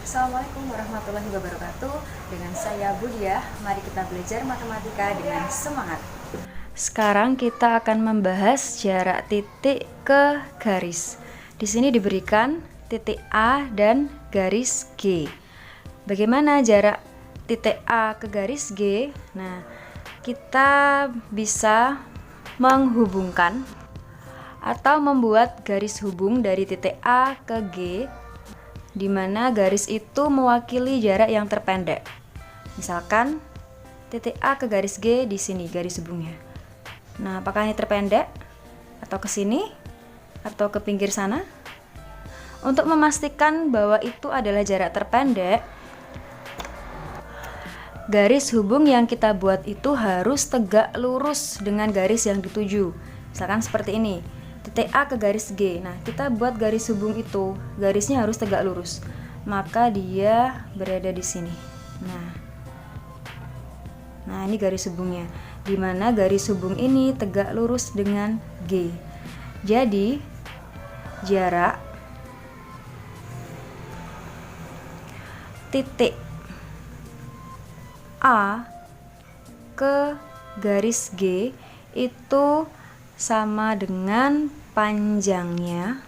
Assalamualaikum warahmatullahi wabarakatuh. Dengan saya Budia, mari kita belajar matematika dengan semangat. Sekarang kita akan membahas jarak titik ke garis. Di sini diberikan titik A dan garis G. Bagaimana jarak titik A ke garis G? Nah, kita bisa menghubungkan atau membuat garis hubung dari titik A ke G, di mana garis itu mewakili jarak yang terpendek. Misalkan titik A ke garis G di sini garis hubungnya. Nah, apakah ini terpendek atau ke sini atau ke pinggir sana? Untuk memastikan bahwa itu adalah jarak terpendek, garis hubung yang kita buat itu harus tegak lurus dengan garis yang dituju. Misalkan seperti ini. Titik A ke garis G. Nah, kita buat garis hubung itu, garisnya harus tegak lurus. Maka dia berada di sini. Nah, ini garis hubungnya. Di mana garis hubung ini tegak lurus dengan G. Jadi, jarak titik A ke garis G itu sama dengan panjangnya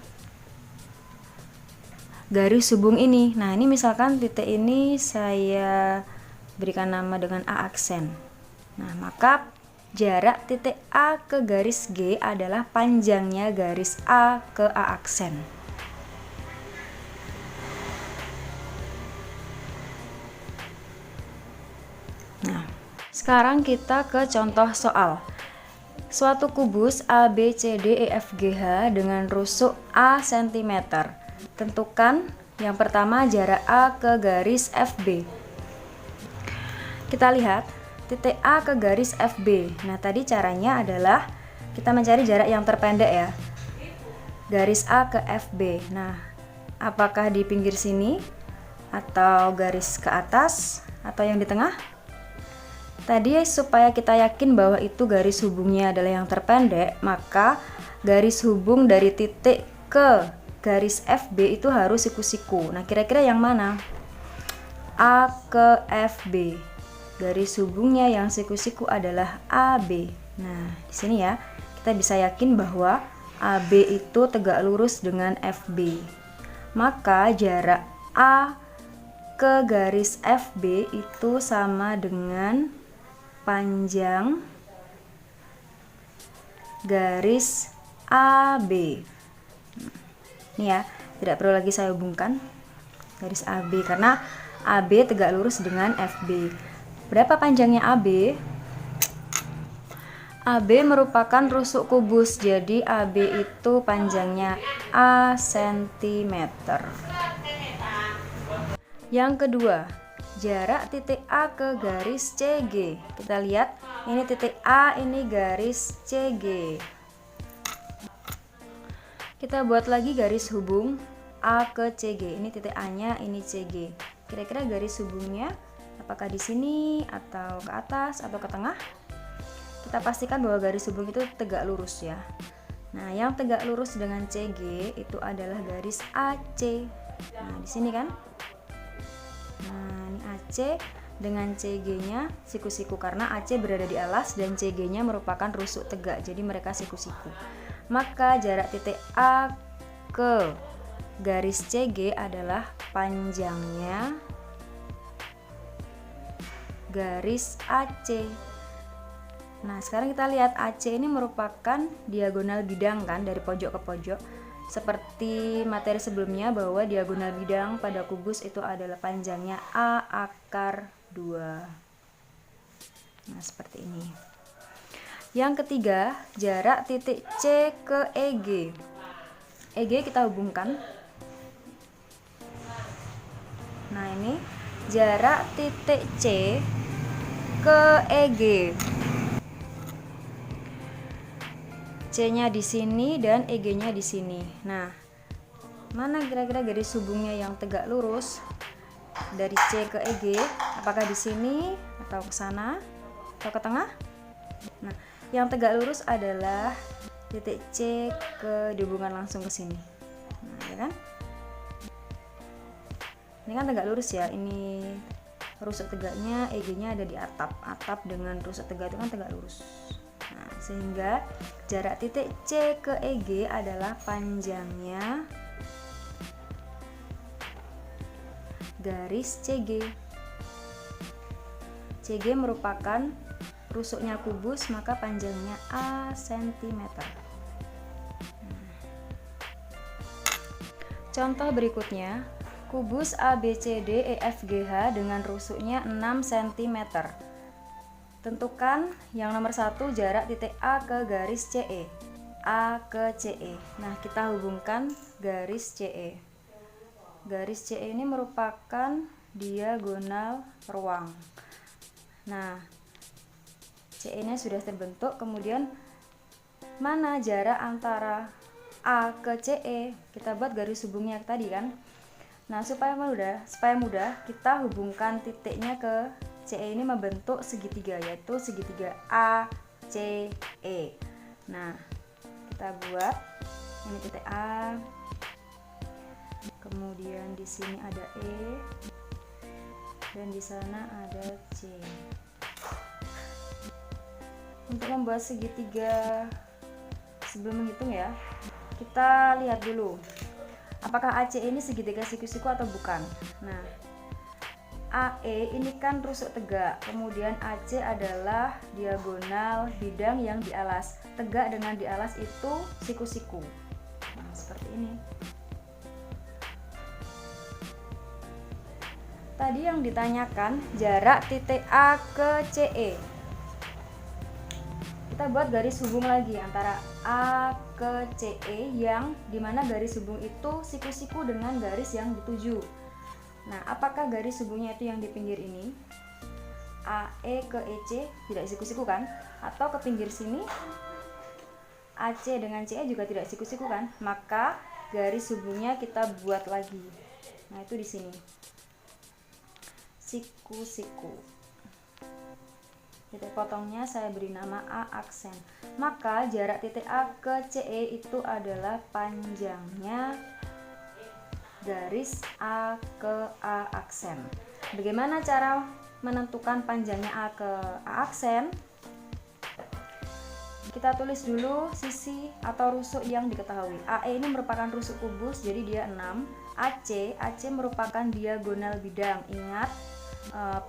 garis hubung ini. Nah, ini misalkan titik ini saya berikan nama dengan A aksen. Nah, maka jarak titik A ke garis G adalah panjangnya garis A ke A aksen. Nah, sekarang kita ke contoh soal. Suatu kubus ABCDEFGH dengan rusuk A cm. Tentukan yang pertama jarak A ke garis FB. Kita lihat titik A ke garis FB. Nah, tadi caranya adalah kita mencari jarak yang terpendek ya. Garis A ke FB. Nah, apakah di pinggir sini atau garis ke atas atau yang di tengah? Tadi supaya kita yakin bahwa itu garis hubungnya adalah yang terpendek, maka garis hubung dari titik ke garis FB itu harus siku-siku. Nah, kira-kira yang mana? A ke FB. Garis hubungnya yang siku-siku adalah AB. Nah, di sini ya, kita bisa yakin bahwa AB itu tegak lurus dengan FB. Maka jarak A ke garis FB itu sama dengan panjang garis AB. Ini ya, tidak perlu lagi saya hubungkan garis AB karena AB tegak lurus dengan FB. Berapa panjangnya AB? AB merupakan rusuk kubus, jadi AB itu panjangnya A cm. Yang kedua, jarak titik A ke garis CG. Kita lihat, ini titik A, ini garis CG. Kita buat lagi garis hubung A ke CG. Ini titik A-nya, ini CG. Kira-kira garis hubungnya apakah di sini atau ke atas atau ke tengah? Kita pastikan bahwa garis hubung itu tegak lurus ya. Nah, yang tegak lurus dengan CG itu adalah garis AC. Nah, di sini kan? Nah, ini AC dengan CG-nya siku-siku karena AC berada di alas dan CG-nya merupakan rusuk tegak, jadi mereka siku-siku. Maka jarak titik A ke garis CG adalah panjangnya garis AC. Nah, sekarang kita lihat AC ini merupakan diagonal bidang kan, dari pojok ke pojok. Seperti materi sebelumnya bahwa diagonal bidang pada kubus itu adalah panjangnya A akar 2. Nah, seperti ini. Yang ketiga, jarak titik C ke EG. EG kita hubungkan. Nah, ini jarak titik C ke EG. C-nya di sini dan EG-nya di sini. Nah, mana kira-kira garis hubungnya yang tegak lurus dari C ke EG? Apakah di sini atau ke sana atau ke tengah? Nah, yang tegak lurus adalah titik C dihubungkan langsung ke sini. Nah, ya kan? Ini kan tegak lurus ya, ini rusuk tegaknya, EG-nya ada di atap dengan rusuk tegak itu kan tegak lurus. Nah, sehingga jarak titik C ke EG adalah panjangnya garis CG. CG merupakan rusuknya kubus, maka panjangnya A cm. Contoh berikutnya, kubus ABCD EFGH dengan rusuknya 6 cm. Tentukan yang nomor 1 jarak titik A ke garis CE. A ke CE. Nah, kita hubungkan garis CE. Garis CE ini merupakan diagonal ruang. Nah, CE-nya sudah terbentuk, kemudian mana jarak antara A ke CE? Kita buat garis hubungnya tadi kan. Nah, supaya mudah kita hubungkan titiknya ke CE ini membentuk segitiga, yaitu segitiga ACE. Nah, kita buat ini titik A. Kemudian di sini ada E dan di sana ada C. Untuk membuat segitiga, sebelum menghitung ya, kita lihat dulu apakah AC ini segitiga siku-siku atau bukan. Nah, AE ini kan rusuk tegak, kemudian AC adalah diagonal bidang yang dialas. Tegak dengan dialas itu siku-siku. Nah, seperti ini. Tadi yang ditanyakan jarak titik A ke CE. Kita buat garis hubung lagi antara A ke CE, yang dimana garis hubung itu siku-siku dengan garis yang dituju. Nah, apakah garis hubungnya itu yang di pinggir ini? AE ke EC tidak siku-siku kan? Atau ke pinggir sini AC dengan CE juga tidak siku-siku kan? Maka garis hubungnya kita buat lagi. Nah, itu di sini. Siku-siku. Titik potongnya saya beri nama A aksen. Maka jarak titik A ke CE itu adalah panjangnya garis A ke A aksen. Bagaimana cara menentukan panjangnya A ke A aksen? Kita tulis dulu sisi atau rusuk yang diketahui. AE ini merupakan rusuk kubus, jadi dia 6. AC merupakan diagonal bidang. Ingat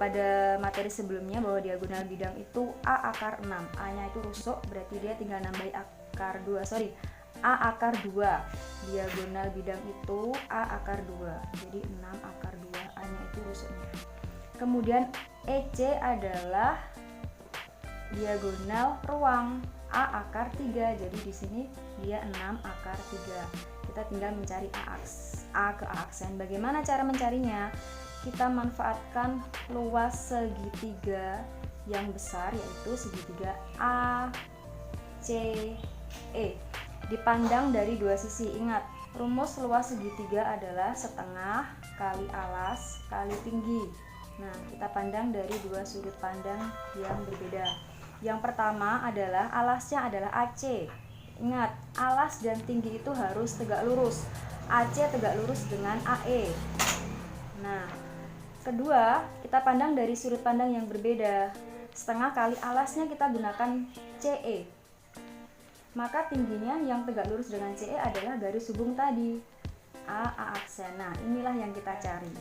pada materi sebelumnya bahwa diagonal bidang itu A akar 6. A-nya itu rusuk, berarti dia tinggal nambahi akar 2. A akar 2. Diagonal bidang itu A akar 2. Jadi 6 akar 2. A-nya itu rusuknya. Kemudian EC adalah diagonal ruang. A akar 3. Jadi di sini dia 6 akar 3. Kita tinggal mencari A ke A aksen. Bagaimana cara mencarinya? Kita manfaatkan luas segitiga yang besar, yaitu segitiga ACE. Dipandang dari dua sisi. Ingat, rumus luas segitiga adalah setengah kali alas kali tinggi. Nah, kita pandang dari dua sudut pandang yang berbeda. Yang pertama adalah alasnya adalah AC. Ingat, alas dan tinggi itu harus tegak lurus. AC tegak lurus dengan AE. Nah, kedua, kita pandang dari sudut pandang yang berbeda. Setengah kali alasnya kita gunakan CE. Maka tingginya yang tegak lurus dengan CE adalah garis hubung tadi, A aksen. Nah, inilah yang kita cari.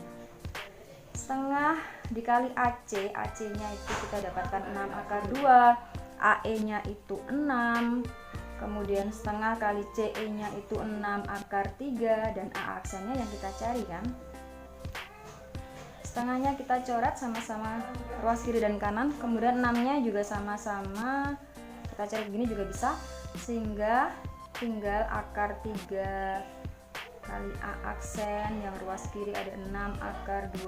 Setengah dikali AC, AC-nya itu kita dapatkan 6 akar 2, AE-nya itu 6, kemudian setengah kali CE-nya itu 6 akar 3, dan A aksennya yang kita cari kan. Setengahnya kita coret sama-sama ruas kiri dan kanan, kemudian 6-nya juga sama-sama kita cari begini juga bisa, sehingga tinggal akar 3 kali A aksen yang ruas kiri ada 6 akar 2.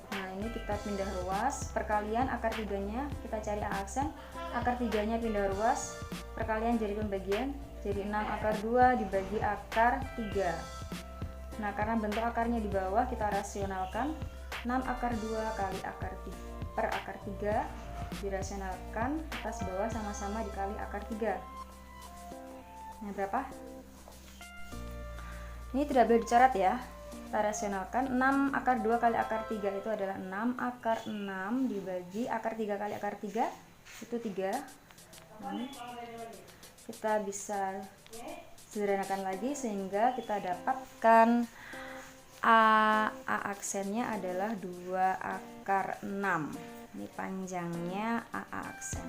Nah, ini kita pindah ruas, perkalian akar 3-nya kita cari A aksen, akar 3-nya pindah ruas, perkalian jadi pembagian, jadi 6 akar 2 dibagi akar 3. Nah, karena bentuk akarnya di bawah, kita rasionalkan 6 akar 2 kali akar 3 per akar 3 dirasionalkan, atas bawah sama-sama dikali akar 3. Nah, berapa? Ini tidak boleh dicoret ya. kita rasionalkan. 6 akar 2 kali akar 3 itu adalah 6 akar 6 dibagi akar 3 kali akar 3 itu 3. Kita bisa sederhanakan lagi sehingga kita dapatkan A aksennya adalah 2 akar 6. Ini panjangnya A aksen.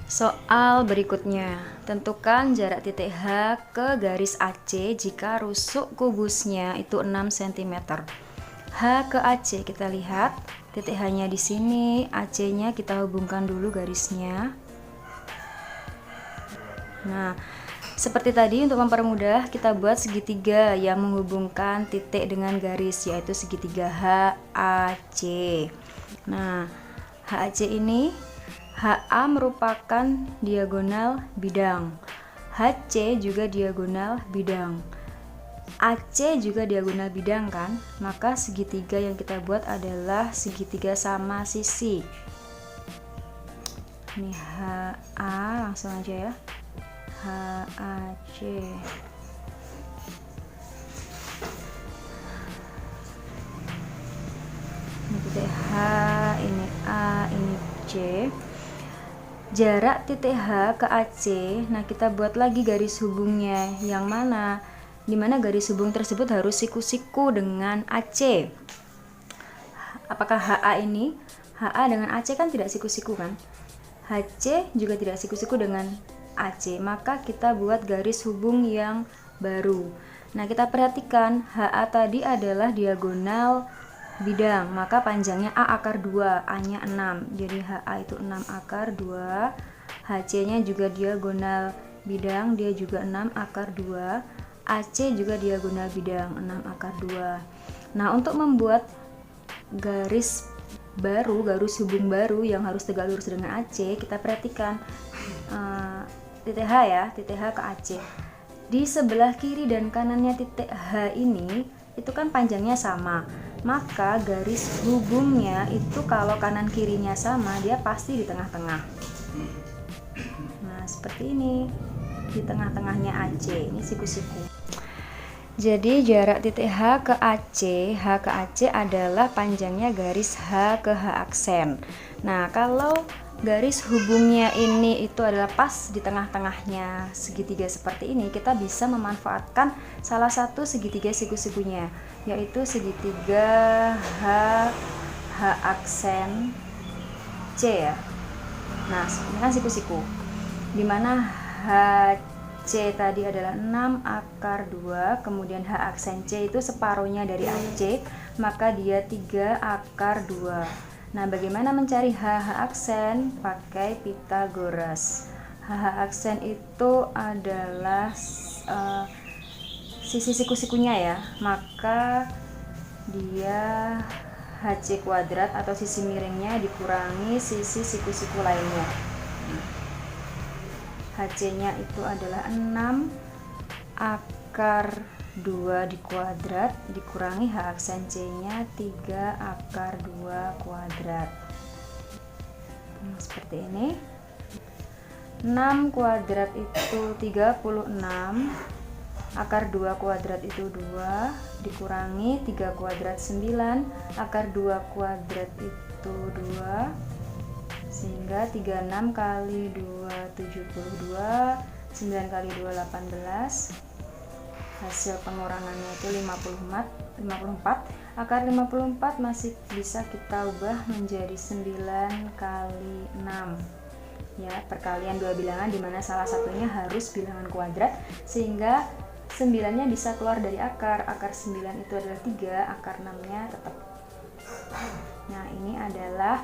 Soal berikutnya, tentukan jarak titik H ke garis AC jika rusuk kubusnya itu 6 cm. H ke AC kita lihat, titik H-nya di sini, AC-nya kita hubungkan dulu garisnya. Nah, seperti tadi untuk mempermudah kita buat segitiga yang menghubungkan titik dengan garis, yaitu segitiga HAC. Nah, HAC ini HA merupakan diagonal bidang, HC juga diagonal bidang, AC juga diagonal bidang kan, maka segitiga yang kita buat adalah segitiga sama sisi. Ini HA, langsung aja ya, HAC. Ini titik H, ini A, ini C. Jarak titik H ke AC, nah kita buat lagi garis hubungnya, yang mana? Dimana garis hubung tersebut harus siku-siku dengan AC. Apakah HA ini? HA dengan AC kan tidak siku-siku kan? HC juga tidak siku-siku dengan AC, maka kita buat garis hubung yang baru. Nah, kita perhatikan HA tadi adalah diagonal bidang, maka panjangnya A akar 2, A-nya 6. Jadi HA itu 6 akar 2. HC-nya juga diagonal bidang, dia juga 6 akar 2. AC juga diagonal bidang, 6 akar 2. Nah, untuk membuat garis baru, garis hubung baru yang harus tegak lurus dengan AC, kita perhatikan titik H ya, titik H ke AC. Di sebelah kiri dan kanannya titik H ini, itu kan panjangnya sama. Maka garis hubungnya itu kalau kanan kirinya sama, dia pasti di tengah-tengah. Nah, seperti ini. Di tengah-tengahnya AC, ini siku-siku. Jadi jarak titik H ke AC adalah panjangnya garis H ke H aksen. Nah, kalau garis hubungnya ini itu adalah pas di tengah-tengahnya segitiga seperti ini, kita bisa memanfaatkan salah satu segitiga siku-sikunya, yaitu segitiga H aksen C ya. Nah, ini kan siku-siku, dimana HC tadi adalah 6 akar 2, kemudian H aksen C itu separuhnya dari AC, maka dia 3 akar 2. Nah, bagaimana mencari HH aksen? Pakai Pythagoras. HH aksen itu adalah sisi siku-sikunya ya, maka dia HC kuadrat atau sisi miringnya dikurangi sisi siku-siku lainnya. HC-nya itu adalah 6 akar 2 dikuadrat dikurangi H aksen C-nya 3 akar 2 kuadrat. Nah, seperti ini. 6 kuadrat itu 36, akar 2 kuadrat itu 2, dikurangi 3 kuadrat 9, akar 2 kuadrat itu 2, sehingga 36 kali 2 72, 9 kali 2 18. Hasil pengurangannya itu 54. Akar 54 masih bisa kita ubah menjadi 9 kali 6 ya, perkalian dua bilangan dimana salah satunya harus bilangan kuadrat, sehingga 9-nya bisa keluar dari akar 9 itu adalah 3, akar 6-nya tetap. Nah, ini adalah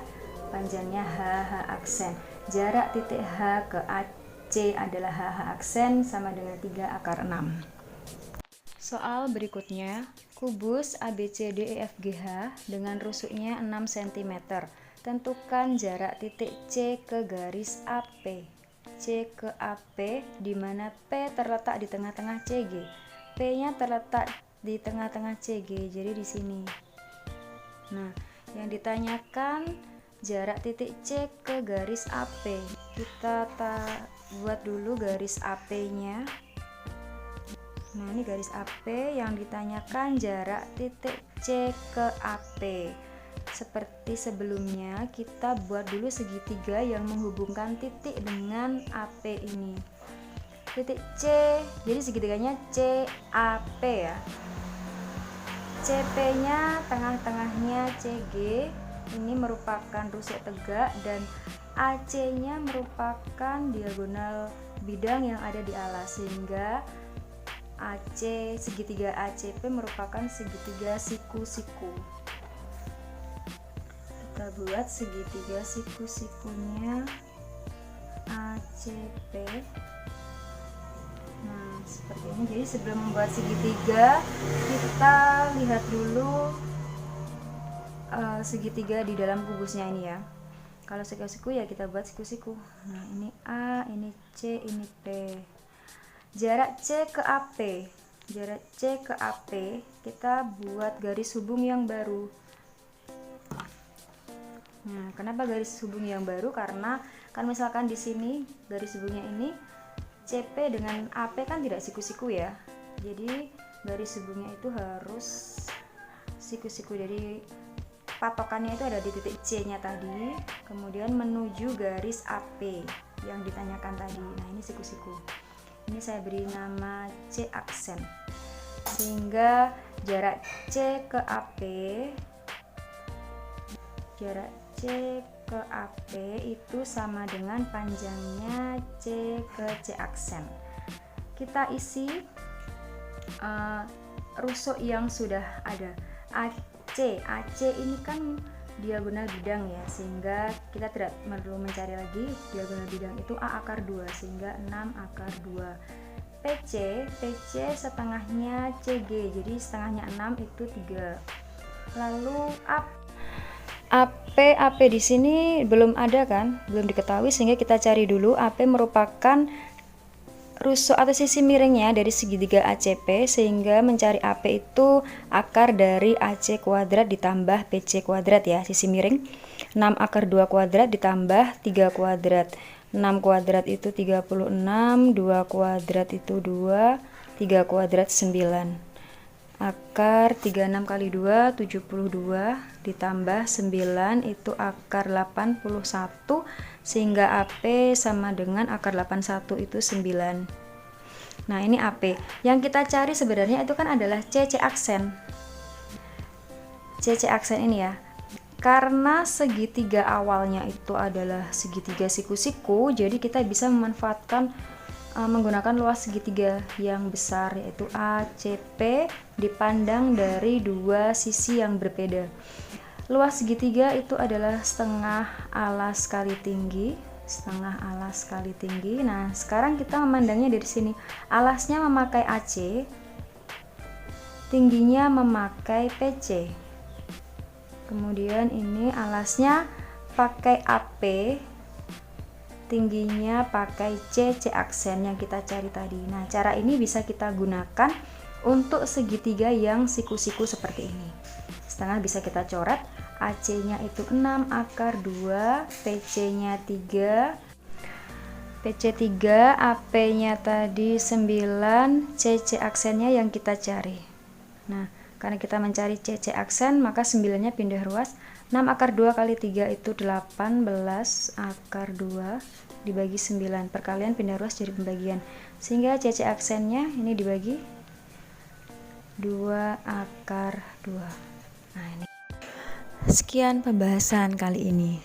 panjangnya HH aksen. Jarak titik H ke AC adalah HH aksen sama dengan 3 akar 6. Soal berikutnya, kubus ABCDEFGH dengan rusuknya 6 cm. Tentukan jarak titik C ke garis AP. C ke AP di mana P terletak di tengah-tengah CG. P-nya terletak di tengah-tengah CG, jadi di sini. Nah, yang ditanyakan jarak titik C ke garis AP. Kita buat dulu garis AP-nya. Nah, ini garis AP yang ditanyakan jarak titik C ke AP. Seperti sebelumnya, kita buat dulu segitiga yang menghubungkan titik dengan AP ini. Titik C, jadi segitiganya CAP ya. CP-nya tengah-tengahnya CG, ini merupakan rusuk tegak, dan AC-nya merupakan diagonal bidang yang ada di alas, sehingga segitiga ACP merupakan segitiga siku-siku. Kita buat segitiga siku-sikunya ACP. Nah, seperti ini. Jadi sebelum membuat segitiga, kita lihat dulu segitiga di dalam kubusnya ini ya. Kalau siku-siku ya kita buat siku-siku. Nah, ini A, ini C, ini P. Jarak C ke AP. Jarak C ke AP, kita buat garis hubung yang baru. Nah, kenapa garis hubung yang baru? Karena kan misalkan di sini garis hubungnya ini CP dengan AP kan tidak siku-siku ya. Jadi garis hubungnya itu harus siku-siku. Jadi patokannya itu ada di titik C-nya tadi, kemudian menuju garis AP yang ditanyakan tadi. Nah, ini siku-siku. Ini saya beri nama C aksen, sehingga jarak C ke AP, jarak C ke AP itu sama dengan panjangnya C ke C aksen. Kita isi rusuk yang sudah ada. AC ini kan diagonal bidang ya, sehingga kita tidak perlu mencari lagi. Diagonal bidang itu A akar 2, sehingga 6 akar 2. PC setengahnya CG, jadi setengahnya 6 itu 3. Lalu AP di sini belum ada kan, belum diketahui, sehingga kita cari dulu. AP merupakan rusuk atau sisi miringnya dari segitiga ACP, sehingga mencari AP itu akar dari AC kuadrat ditambah PC kuadrat ya, sisi miring. 6 akar 2 kuadrat ditambah 3 kuadrat. 6 kuadrat itu 36, 2 kuadrat itu 2, 3 kuadrat 9. Akar 36 kali 2 72 ditambah 9 itu akar 81, sehingga AP sama dengan akar 81 itu 9. Nah, ini AP. Yang kita cari sebenarnya itu kan adalah CC aksen. CC aksen ini ya. Karena segitiga awalnya itu adalah segitiga siku-siku, jadi kita bisa memanfaatkan menggunakan luas segitiga yang besar, yaitu ACP dipandang dari dua sisi yang berbeda. Luas segitiga itu adalah setengah alas kali tinggi, setengah alas kali tinggi. Nah, sekarang kita memandangnya dari sini. Alasnya memakai AC, tingginya memakai PC. Kemudian ini alasnya pakai AP, tingginya pakai C aksen yang kita cari tadi. Nah, cara ini bisa kita gunakan untuk segitiga yang siku-siku seperti ini. Setengah bisa kita coret, AC-nya itu 6 akar 2, PC-nya 3, PC 3, AP-nya tadi 9, CC aksennya yang kita cari. Nah, karena kita mencari CC aksen, maka 9-nya pindah ruas. 6 akar 2 kali 3 itu 18 akar 2 dibagi 9. Perkalian pindah ruas jadi pembagian. Sehingga CC aksennya ini dibagi 2 akar 2. Nah, ini. Sekian pembahasan kali ini.